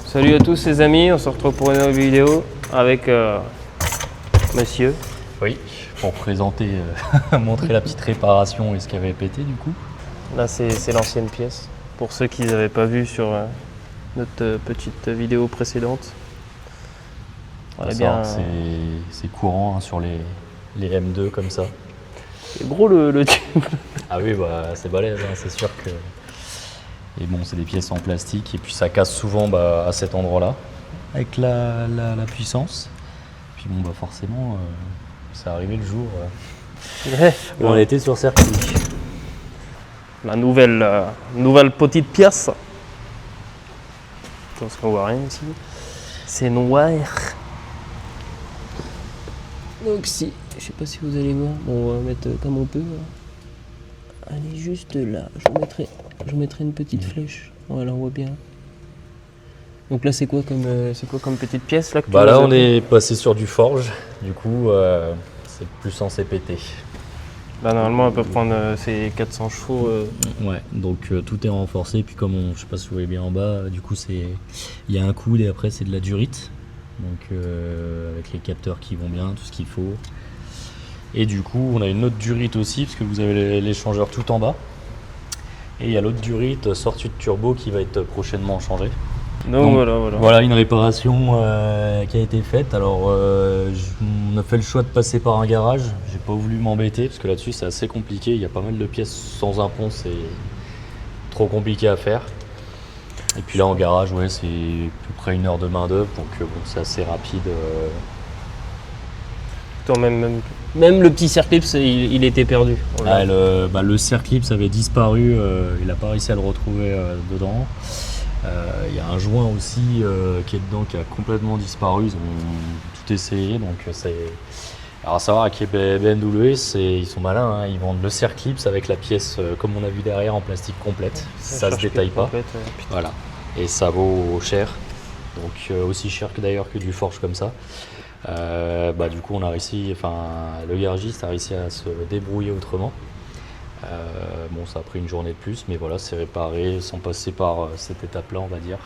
Salut à tous les amis, on se retrouve pour une nouvelle vidéo avec monsieur. Oui, pour présenter, montrer la petite réparation et ce qui avait pété du coup. Là c'est l'ancienne pièce, pour ceux qui n'avaient pas vu sur notre petite vidéo précédente. C'est courant hein, sur les M2 comme ça. C'est gros le tube. Ah oui, bah, c'est balèze, hein, c'est sûr que... Et bon, c'est des pièces en plastique et puis ça casse souvent à cet endroit-là avec la puissance. Puis bon, bah forcément, c'est arrivé le jour où on était sur circuit. La nouvelle petite pièce. Parce qu'on voit rien ici. C'est noir. Donc si, je sais pas si vous allez voir, bon, on va mettre comme on peut. Elle est juste là, je mettrai une petite flèche, voilà, on voit bien. Donc là c'est quoi comme petite pièce là que Bah là on est passé sur du forge, du coup c'est plus censé péter. Là normalement elle peut prendre ses 400 chevaux. Ouais, donc tout est renforcé, puis comme je sais pas si vous voyez bien en bas, du coup il y a un coude et après c'est de la durite. Donc avec les capteurs qui vont bien, tout ce qu'il faut. Et du coup on a une autre durite aussi parce que vous avez l'échangeur tout en bas. Et il y a l'autre durite sortie de turbo qui va être prochainement changée. Donc voilà une réparation qui a été faite. Alors on a fait le choix de passer par un garage. J'ai pas voulu m'embêter parce que là-dessus c'est assez compliqué. Il y a pas mal de pièces sans un pont, c'est trop compliqué à faire. Et puis là en garage ouais c'est à peu près 1 heure de main d'œuvre, donc bon, c'est assez rapide. Même le petit circlips il était perdu. Ah, le circlips avait disparu, il n'a pas réussi à le retrouver dedans. Il y a un joint aussi qui est dedans qui a complètement disparu, ils ont tout essayé. Donc c'est... Alors à savoir avec BMW, ils sont malins, hein, ils vendent le circlips avec la pièce comme on a vu derrière en plastique complète, ça se détaille pas. Voilà. Et ça vaut cher, donc aussi cher que d'ailleurs que du forge comme ça. Du coup on a réussi, le garagiste a réussi à se débrouiller autrement. Bon ça a pris une journée de plus, mais voilà c'est réparé sans passer par cette étape là on va dire.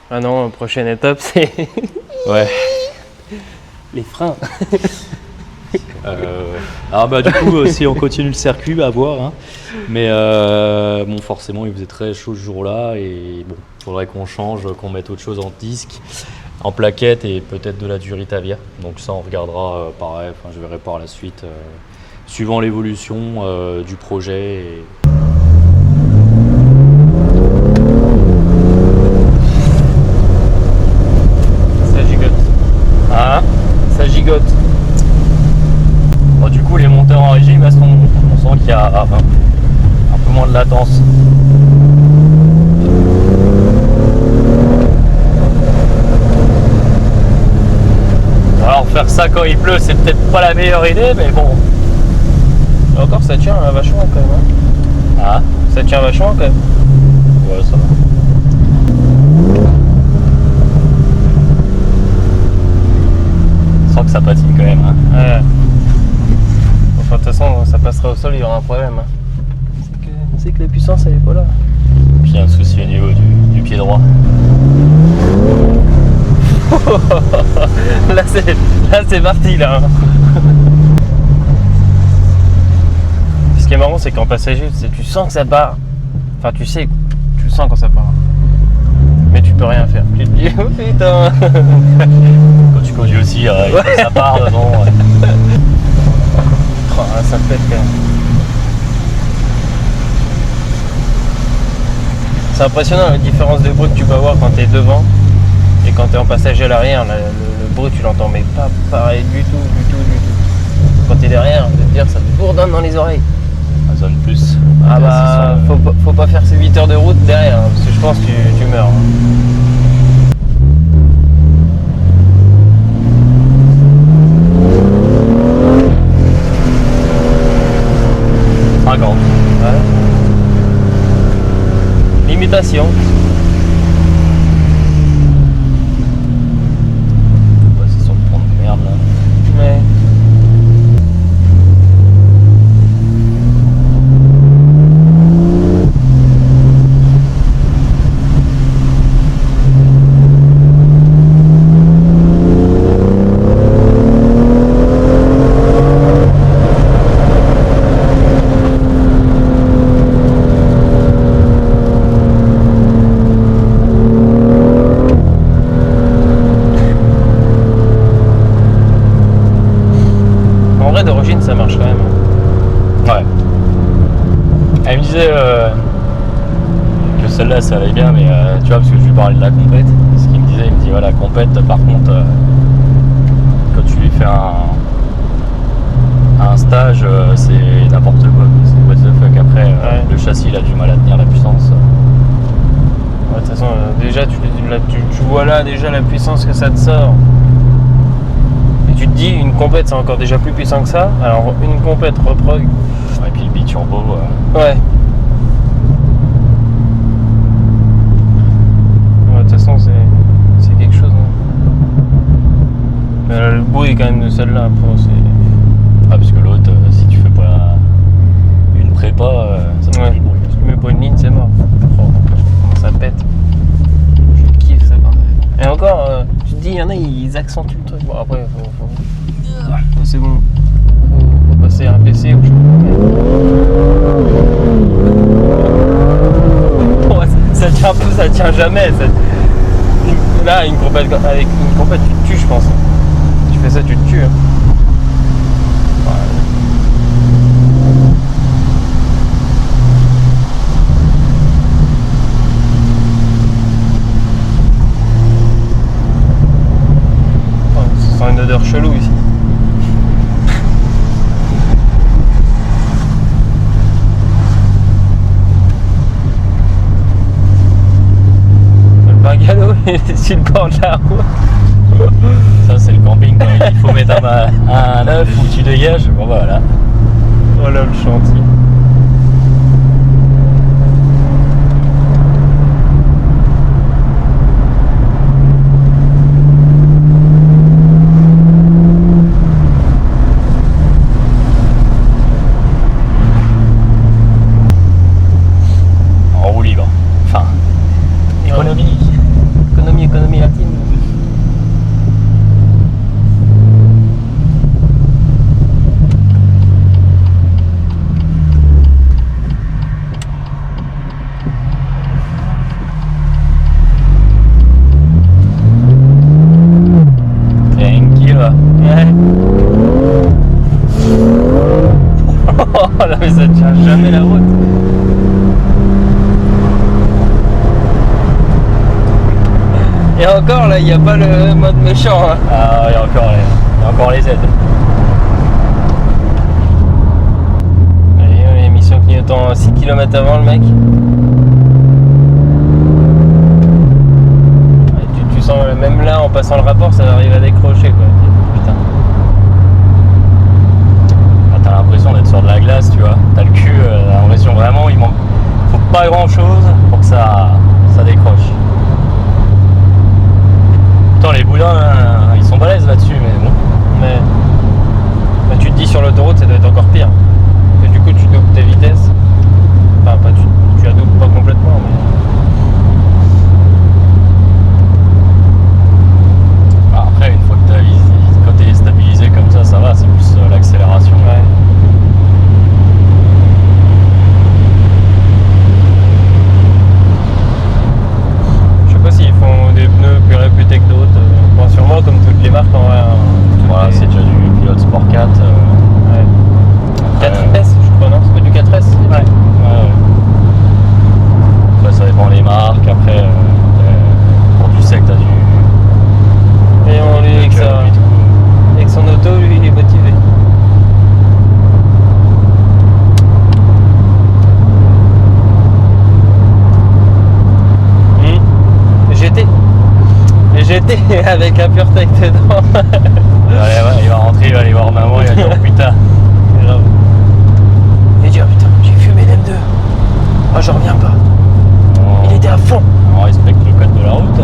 Ah non, la prochaine étape c'est... Ouais. Les freins. Du coup si on continue le circuit à voir hein. Mais bon forcément il faisait très chaud ce jour là et bon faudrait qu'on change, qu'on mette autre chose en disque, en plaquette et peut-être de la durite à vire. Donc ça on regardera pareil, je verrai par la suite suivant l'évolution du projet Ça gigote. Ah ça gigote. Bon, du coup les moteurs en régime on sent qu'il y a un peu moins de latence. Alors faire ça quand il pleut c'est peut-être pas la meilleure idée mais bon. Et encore ça tient vachement quand même. Hein. Ah ça tient vachement quand même. Ouais ça va. Je sens que ça patine quand même. Hein. Ouais. Enfin, de toute façon ça passera au sol, il y aura un problème. Hein. C'est que la puissance elle est pas là. Puis il y a un souci au niveau du pied droit. Là c'est parti là. Ce qui est marrant c'est qu'en passager tu sens que ça part. Enfin tu sens quand ça part. Mais tu peux rien faire. Tu te dis oh putain. Quand tu conduis aussi, ça part devant. Oh, ça pète quand même. C'est impressionnant la différence de bruit que tu peux avoir quand tu es devant et quand tu es en passager à l'arrière. Le bruit tu l'entends mais pas pareil du tout. Quand tu es derrière, je veux te dire, ça te bourdonne dans les oreilles. À zone plus. Ah bah faut pas faire ces 8 heures de route derrière hein, parce que je pense que tu meurs. Hein. Ouais. Limitation. C'est sur le pont de merde là. Ouais. là ça allait bien, mais tu vois, parce que je lui parlais de la compète, ce qu'il me disait, il me dit, voilà, la compète, par contre, quand tu lui fais un stage, c'est n'importe quoi, c'est what the fuck. Après, le châssis, il a du mal à tenir la puissance. De toute façon, déjà, tu vois là déjà la puissance que ça te sort. Et tu te dis, une compète, c'est encore déjà plus puissant que ça. Alors, une compète reprog. Et puis le biturbo. Ouais. De toute façon, c'est quelque chose. Mais le bruit quand même de celle-là, après, c'est. Ah, parce que l'autre, si tu fais pas une prépa, ça fait du bruit. Si tu mets pas une ligne, c'est mort. Oh, ça pète. Je kiffe ça quand même. Et encore, tu te dis, il y en a, ils accentuent le truc. Bon, après, c'est bon. Faut passer à un PC ou je sais pas. Bon, ça tient plus, ça tient jamais. Là, avec une compète, tu te tues, je pense. Si tu fais ça, tu te tues. Ça sent une odeur chelou ici. Le bungalow est sur le bord de la route. Ça, c'est le camping, quand il faut mettre un œuf où tu dégages. Bon, voilà. Voilà le chantier. En roue libre. Enfin, économie. Économie latine. Tranquille. Ouais. Oh là, mais ça tient jamais la route. Et encore là, il n'y a pas le mode méchant. Hein. Ah, il y a encore les aides. Allez, émission clignotant 6 km avant le mec. Ouais, tu sens même là en passant le rapport, ça arrive à décrocher quoi. Putain. Ah, t'as l'impression d'être sur de la glace, tu vois. T'as le cul, t'as l'impression vraiment, il manque. Faut pas grand chose pour que ça décroche. Pourtant, les boudins, ils sont balèzes là-dessus, mais bon. Mais tu te dis sur l'autoroute, ça doit être encore pire. Et du coup, tu doubles tes vitesses. Enfin, pas tu la doubles pas complètement, mais. Après, une fois que quand t'es stabilisé comme ça va, c'est plus l'accélération. Ouais. Je sais pas s'ils font des pneus plus réputés que d'autres. Bon, sûrement comme toutes les marques en vrai. Voilà, c'est déjà du pilote Sport 4. Ouais. 4S, je crois, non? C'est pas du 4S? Ouais. Après, ça dépend des marques. Après, pour du sec, t'as du. Et on lui avec son auto, lui, il est motivé. GT avec un PureTech dedans. Ouais, il va rentrer, il va aller voir maman, il va dire oh, putain. Grave. Il dit oh putain, j'ai fumé l'M2. Oh, je reviens pas. Il était à fond. On respecte le code de la route.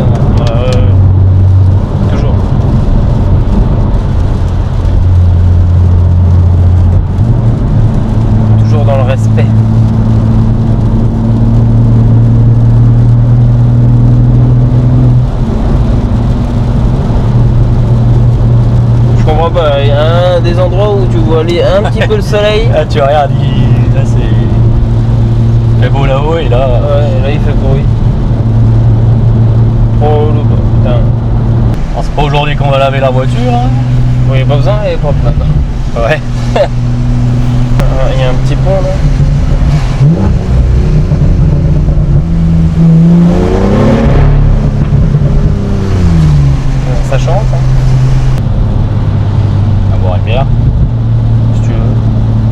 Toujours. Toujours dans le respect. Je comprends pas, il y a des endroits où tu vois aller un petit peu le soleil. Ah, tu regardes, là c'est. Il fait beau là-haut et là. Ouais, là il fait bruit. Oh le putain. Alors, c'est pas aujourd'hui qu'on va laver la voiture. Hein. Bon, il n'y a pas besoin, elle est propre maintenant. Ouais. Il y a un petit pont là.